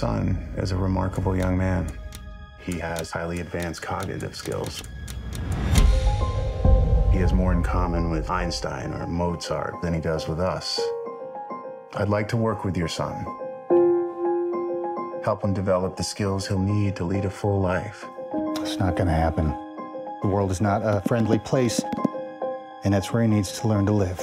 son is a remarkable young man. He has highly advanced cognitive skills. He has more in common with Einstein or Mozart than he does with us. I'd like to work with your son. Help him develop the skills he'll need to lead a full life. It's not gonna happen. The world is not a friendly place, and that's where he needs to learn to live.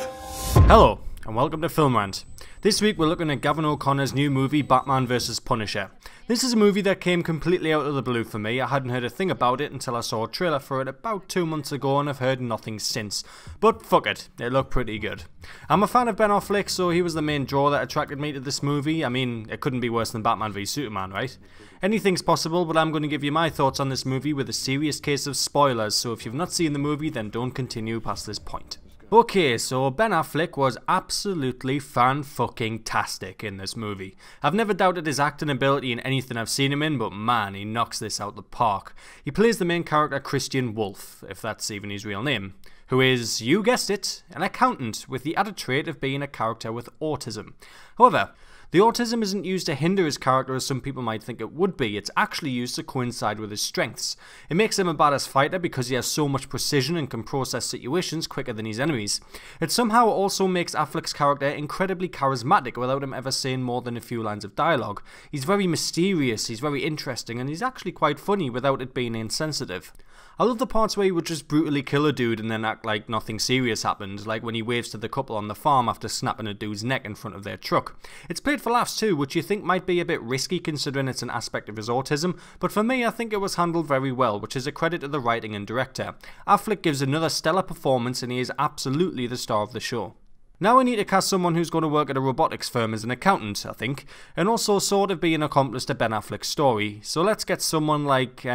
Hello, and welcome to Film Rant. This week we're looking at Gavin O'Connor's new movie, Batman vs Punisher. This is a movie that came completely out of the blue for me. I hadn't heard a thing about it until I saw a trailer for it about 2 months ago, and I've heard nothing since. But fuck it, it looked pretty good. I'm a fan of Ben Affleck, so he was the main draw that attracted me to this movie. I mean, it couldn't be worse than Batman v Superman, right? Anything's possible, but I'm going to give you my thoughts on this movie with a serious case of spoilers, so if you've not seen the movie, then don't continue past this point. Okay, so Ben Affleck was absolutely fan-fucking-tastic in this movie. I've never doubted his acting ability in anything I've seen him in, but man, he knocks this out the park. He plays the main character Christian Wolf, if that's even his real name, who is, you guessed it, an accountant with the added trait of being a character with autism. However, the autism isn't used to hinder his character as some people might think it would be, it's actually used to coincide with his strengths. It makes him a badass fighter because he has so much precision and can process situations quicker than his enemies. It somehow also makes Affleck's character incredibly charismatic without him ever saying more than a few lines of dialogue. He's very mysterious, he's very interesting, and he's actually quite funny without it being insensitive. I love the parts where he would just brutally kill a dude and then act like nothing serious happened, like when he waves to the couple on the farm after snapping a dude's neck in front of their truck. It's played for laughs too, which you think might be a bit risky considering it's an aspect of his autism, but for me I think it was handled very well, which is a credit to the writing and director. Affleck gives another stellar performance and he is absolutely the star of the show. Now I need to cast someone who's going to work at a robotics firm as an accountant, I think, and also sort of be an accomplice to Ben Affleck's story. So let's get someone like,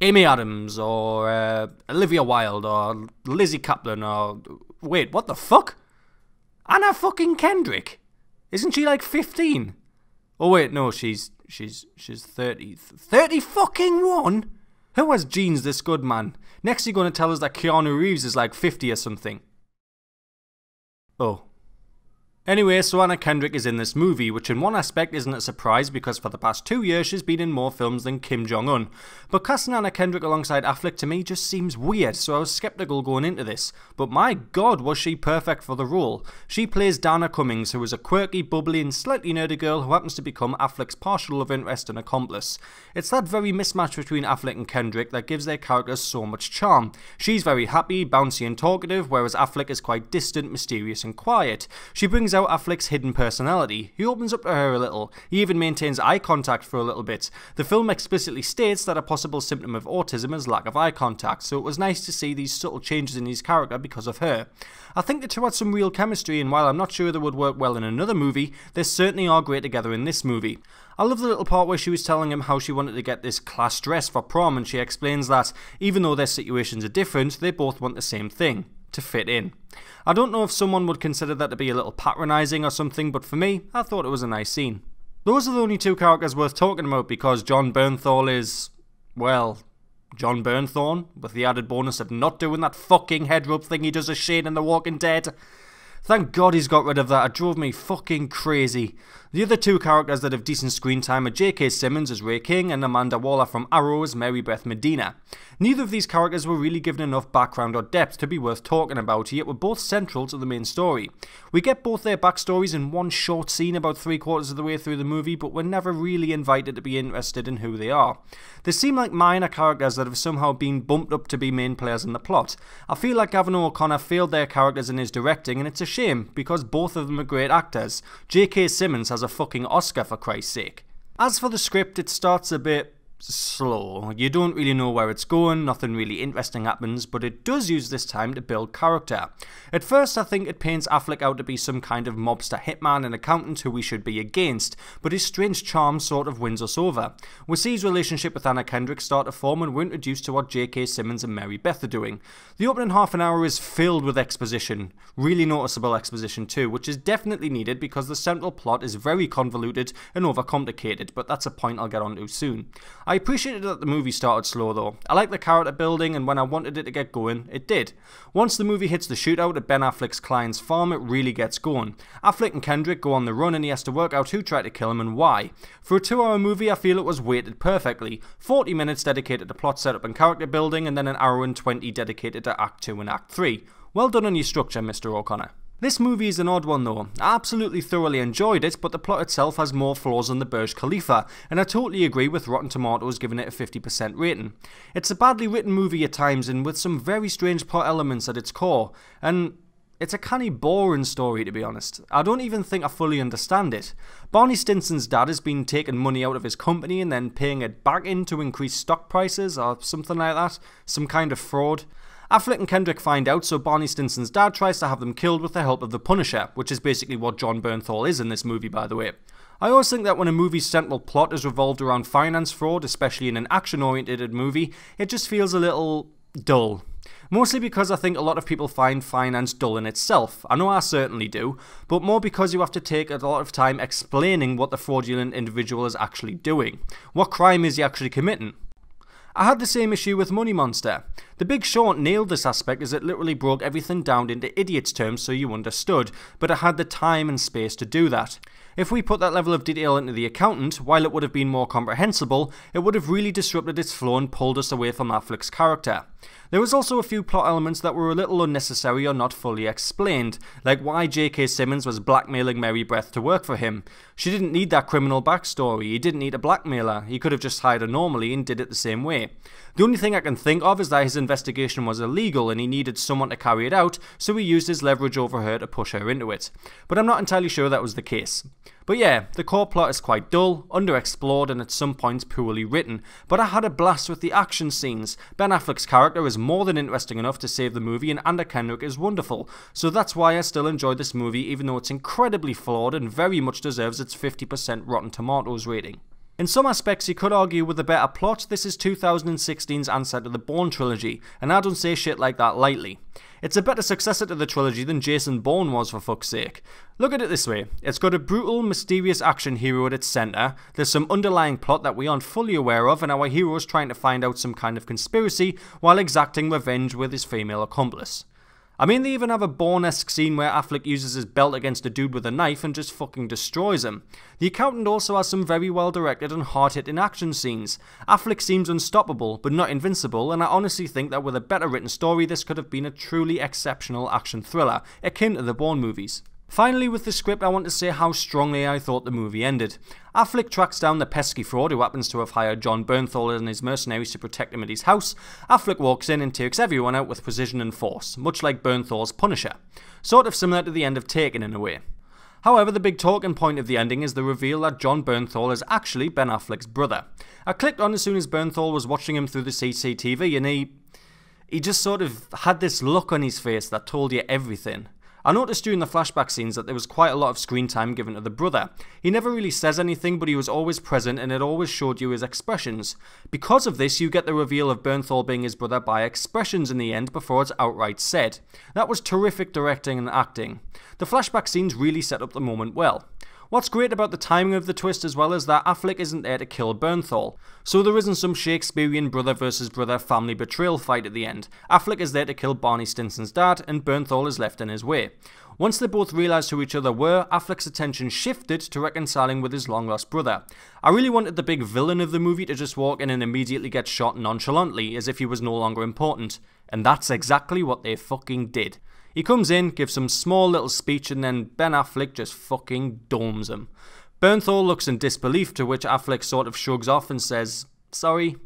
Amy Adams, or Olivia Wilde, or Lizzie Kaplan, or... Wait, what the fuck? Anna fucking Kendrick? Isn't she like 15? Oh wait, no, she's 30. 30 fucking 1? Who has genes this good, man? Next you're gonna tell us that Keanu Reeves is like 50 or something. Oh. Anyway, so Anna Kendrick is in this movie, which in one aspect isn't a surprise because for the past 2 years she's been in more films than Kim Jong-un. But casting Anna Kendrick alongside Affleck to me just seems weird, so I was skeptical going into this. But my god, was she perfect for the role. She plays Dana Cummings, who is a quirky, bubbly and slightly nerdy girl who happens to become Affleck's partial love interest and accomplice. It's that very mismatch between Affleck and Kendrick that gives their characters so much charm. She's very happy, bouncy and talkative, whereas Affleck is quite distant, mysterious and quiet. She brings out Affleck's hidden personality. He opens up to her a little. He even maintains eye contact for a little bit. The film explicitly states that a possible symptom of autism is lack of eye contact, so it was nice to see these subtle changes in his character because of her. I think the two had some real chemistry, and while I'm not sure they would work well in another movie, they certainly are great together in this movie. I love the little part where she was telling him how she wanted to get this class dress for prom, and she explains that even though their situations are different, they both want the same thing: to fit in. I don't know if someone would consider that to be a little patronising or something, but for me, I thought it was a nice scene. Those are the only two characters worth talking about because Jon Bernthal is, well, Jon Bernthal, with the added bonus of not doing that fucking head rub thing he does as Shane in The Walking Dead. Thank God he's got rid of that, it drove me fucking crazy. The other two characters that have decent screen time are J.K. Simmons as Ray King and Amanda Waller from Arrow as Mary Beth Medina. Neither of these characters were really given enough background or depth to be worth talking about, yet were both central to the main story. We get both their backstories in one short scene about 3/4 of the way through the movie, but we're never really invited to be interested in who they are. They seem like minor characters that have somehow been bumped up to be main players in the plot. I feel like Gavin O'Connor failed their characters in his directing, and it's a shame, because both of them are great actors. J.K. Simmons has a fucking Oscar for Christ's sake. As for the script, it starts a bit slow. You don't really know where it's going, nothing really interesting happens, but it does use this time to build character. At first I think it paints Affleck out to be some kind of mobster hitman and accountant who we should be against, but his strange charm sort of wins us over. We see his relationship with Anna Kendrick start to form and we're introduced to what J.K. Simmons and Mary Beth are doing. The opening half an hour is filled with exposition, really noticeable exposition too, which is definitely needed because the central plot is very convoluted and overcomplicated, but that's a point I'll get onto soon. I appreciated that the movie started slow though. I like the character building, and when I wanted it to get going, it did. Once the movie hits the shootout at Ben Affleck's client's farm, it really gets going. Affleck and Kendrick go on the run and he has to work out who tried to kill him and why. For a 2-hour movie, I feel it was weighted perfectly. 40 minutes dedicated to plot setup and character building, and then an hour and 20 dedicated to Act 2 and Act 3. Well done on your structure, Mr. O'Connor. This movie is an odd one though. I absolutely thoroughly enjoyed it, but the plot itself has more flaws than the Burj Khalifa, and I totally agree with Rotten Tomatoes giving it a 50% rating. It's a badly written movie at times and with some very strange plot elements at its core, and it's a canny boring story to be honest. I don't even think I fully understand it. Barney Stinson's dad has been taking money out of his company and then paying it back in to increase stock prices or something like that, some kind of fraud. Affleck and Kendrick find out, so Barney Stinson's dad tries to have them killed with the help of the Punisher, which is basically what Jon Bernthal is in this movie, by the way. I always think that when a movie's central plot is revolved around finance fraud, especially in an action-oriented movie, it just feels a little dull. Mostly because I think a lot of people find finance dull in itself. I know I certainly do, but more because you have to take a lot of time explaining what the fraudulent individual is actually doing. What crime is he actually committing? I had the same issue with Money Monster. The Big Short nailed this aspect as it literally broke everything down into idiot's terms so you understood, but it had the time and space to do that. If we put that level of detail into The Accountant, while it would have been more comprehensible, it would have really disrupted its flow and pulled us away from Affleck's character. There was also a few plot elements that were a little unnecessary or not fully explained, like why J.K. Simmons was blackmailing Mary Breath to work for him. She didn't need that criminal backstory, he didn't need a blackmailer, he could have just hired her normally and did it the same way. The only thing I can think of is that his investigation was illegal and he needed someone to carry it out, so he used his leverage over her to push her into it. But I'm not entirely sure that was the case. But yeah, the core plot is quite dull, underexplored and at some points poorly written, but I had a blast with the action scenes. Ben Affleck's character is more than interesting enough to save the movie, and Anna Kendrick is wonderful, so that's why I still enjoy this movie even though it's incredibly flawed and very much deserves its 50% Rotten Tomatoes rating. In some aspects you could argue with a better plot, this is 2016's answer to the Bourne trilogy, and I don't say shit like that lightly. It's a better successor to the trilogy than Jason Bourne was, for fuck's sake. Look at it this way, it's got a brutal, mysterious action hero at its centre, there's some underlying plot that we aren't fully aware of, and our hero is trying to find out some kind of conspiracy while exacting revenge with his female accomplice. I mean, they even have a Bourne-esque scene where Affleck uses his belt against a dude with a knife and just fucking destroys him. The Accountant also has some very well directed and hard-hitting action scenes. Affleck seems unstoppable, but not invincible, and I honestly think that with a better written story this could have been a truly exceptional action thriller, akin to the Bourne movies. Finally, with the script, I want to say how strongly I thought the movie ended. Affleck tracks down the pesky fraud who happens to have hired Jon Bernthal and his mercenaries to protect him at his house. Affleck walks in and takes everyone out with precision and force, much like Bernthal's Punisher. Sort of similar to the end of Taken in a way. However, the big talking point of the ending is the reveal that Jon Bernthal is actually Ben Affleck's brother. I clicked on as soon as Bernthal was watching him through the CCTV and he just sort of had this look on his face that told you everything. I noticed during the flashback scenes that there was quite a lot of screen time given to the brother. He never really says anything, but he was always present and it always showed you his expressions. Because of this, you get the reveal of Bernthal being his brother by expressions in the end before it's outright said. That was terrific directing and acting. The flashback scenes really set up the moment well. What's great about the timing of the twist as well is that Affleck isn't there to kill Bernthal, so there isn't some Shakespearean brother versus brother family betrayal fight at the end. Affleck is there to kill Barney Stinson's dad, and Bernthal is left in his way. Once they both realised who each other were, Affleck's attention shifted to reconciling with his long-lost brother. I really wanted the big villain of the movie to just walk in and immediately get shot nonchalantly, as if he was no longer important. And that's exactly what they fucking did. He comes in, gives some small little speech, and then Ben Affleck just fucking domes him. Bernthal looks in disbelief, to which Affleck sort of shrugs off and says, "Sorry."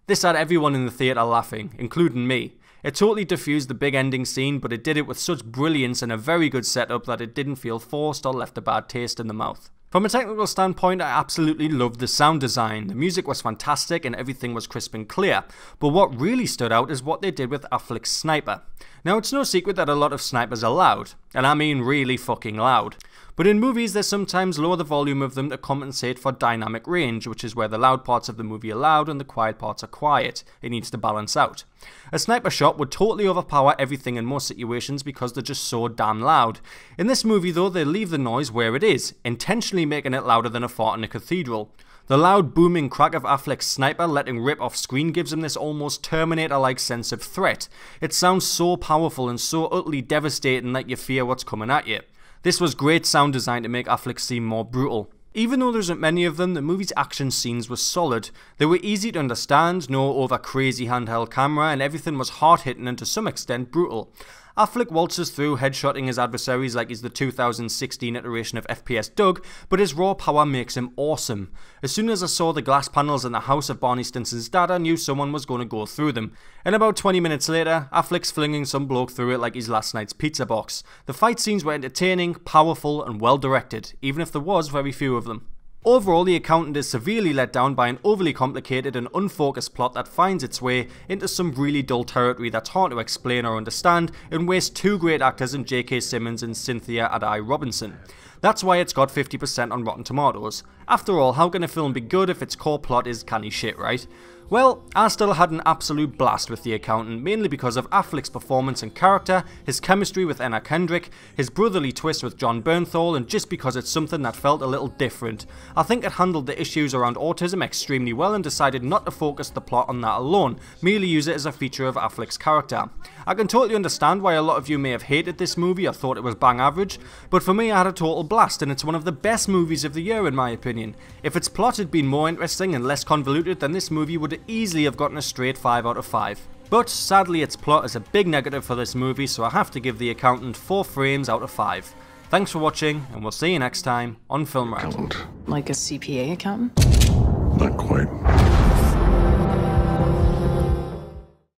This had everyone in the theatre laughing, including me. It totally diffused the big ending scene, but it did it with such brilliance and a very good setup that it didn't feel forced or left a bad taste in the mouth. From a technical standpoint, I absolutely loved the sound design. The music was fantastic and everything was crisp and clear, but what really stood out is what they did with Affleck's sniper. Now, it's no secret that a lot of snipers are loud, and I mean really fucking loud. But in movies, they sometimes lower the volume of them to compensate for dynamic range, which is where the loud parts of the movie are loud and the quiet parts are quiet. It needs to balance out. A sniper shot would totally overpower everything in most situations because they're just so damn loud. In this movie though, they leave the noise where it is, intentionally making it louder than a fart in a cathedral. The loud booming crack of Affleck's sniper letting rip off screen gives him this almost Terminator-like sense of threat. It sounds so powerful and so utterly devastating that you fear what's coming at you. This was great sound design to make Affleck seem more brutal. Even though there isn't many of them, the movie's action scenes were solid. They were easy to understand, no over crazy handheld camera, and everything was hard-hitting and to some extent brutal. Affleck waltzes through headshotting his adversaries like he's the 2016 iteration of FPS Doug, but his raw power makes him awesome. As soon as I saw the glass panels in the house of Barney Stinson's dad, I knew someone was going to go through them. And about 20 minutes later, Affleck's flinging some bloke through it like he's last night's pizza box. The fight scenes were entertaining, powerful and well directed, even if there was very few of them. Overall, the accountant is severely let down by an overly complicated and unfocused plot that finds its way into some really dull territory that's hard to explain or understand and wastes two great actors in J.K. Simmons and Cynthia Addai-Robinson. That's why it's got 50% on Rotten Tomatoes. After all, how can a film be good if its core plot is canny shit, right? Well, I still had an absolute blast with The Accountant, mainly because of Affleck's performance and character, his chemistry with Anna Kendrick, his brotherly twist with Jon Bernthal, and just because it's something that felt a little different. I think it handled the issues around autism extremely well and decided not to focus the plot on that alone, merely use it as a feature of Affleck's character. I can totally understand why a lot of you may have hated this movie or thought it was bang average, but for me I had a total blast and it's one of the best movies of the year in my opinion. If its plot had been more interesting and less convoluted, then this movie would easily have gotten a straight 5 out of 5. But sadly its plot is a big negative for this movie, so I have to give The Accountant 4 frames out of 5. Thanks for watching, and we'll see you next time on Film Rant. Like a CPA accountant? Not quite.